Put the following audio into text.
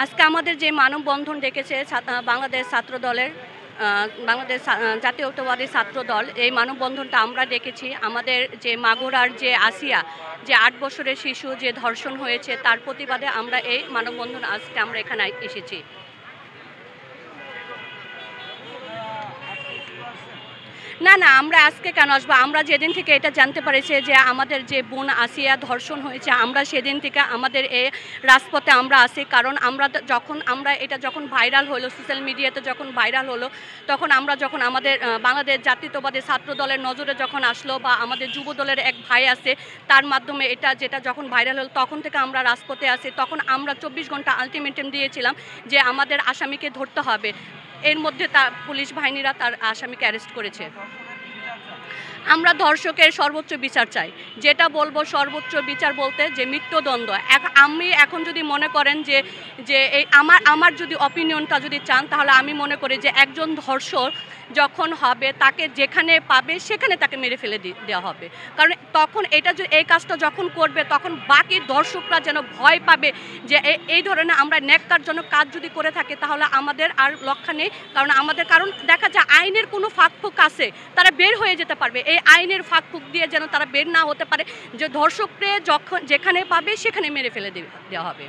আজকে আমাদের যে মানববন্ধন ডেকেছে বাংলাদেশ ছাত্র দলের বাংলাদেশ জাতীয়তাবাদী ছাত্র দল, এই মানববন্ধনটা আমরা ডেকেছি আমাদের যে মাগুরার যে আসিয়া, যে ৮ বছরের শিশু যে ধর্ষণ হয়েছে তার প্রতিবাদে আমরা এই মানববন্ধন আজকে আমরা এখানে এসেছি। না না, আমরা আজকে কেন আসবো? আমরা যেদিন থেকে এটা জানতে পেরেছি যে আমাদের যে বোন আসিয়া ধর্ষণ হয়েছে, আমরা সেদিন থেকে আমাদের এই রাজপথে আমরা আসি। কারণ এটা যখন ভাইরাল হলো, সোশ্যাল মিডিয়াতে যখন ভাইরাল হলো, তখন আমাদের বাংলাদেশ জাতীয়তাবাদী ছাত্র দলের নজরে যখন আসলো, বা আমাদের যুব দলের এক ভাই আছে তার মাধ্যমে যেটা যখন ভাইরাল হলো, তখন থেকে আমরা রাজপথে আসি। তখন আমরা 24 ঘন্টা আলটিমেটাম দিয়েছিলাম যে আমাদের আসামিকে ধরতে হবে। এর মধ্যে পুলিশ বাহিনীরা তার আসামিকে অ্যারেস্ট করেছে। আমরা ধর্ষকের সর্বোচ্চ বিচার চাই। যেটা বলবো সর্বোচ্চ বিচার বলতে যে মৃত্যুদণ্ড। আমি এখন যদি মনে করেন যে এই আমার যদি অপিনিয়নটা যদি চান, তাহলে আমি মনে করি যে একজন ধর্ষক যখন হবে তাকে যেখানে পাবে সেখানে তাকে মেরে ফেলে দেওয়া হবে। কারণ তখন এই কাজটা যখন করবে, তখন বাকি দর্শকরা যেন ভয় পাবে যে এই ধরনের আমরা ন্যাক্কারজনক কাজ যদি করে থাকি, তাহলে আমাদের আর রক্ষা নেই। কারণ দেখা যায় আইনের কোনো ফাঁকফোঁক আছে, তারা বের হয়ে যেতে পারবে। এই আইনের ফাঁকফোঁক দিয়ে যেন তারা বের না হতে পারে, যে ধর্ষককে যেখানে পাবে সেখানে মেরে ফেলে দেওয়া হবে।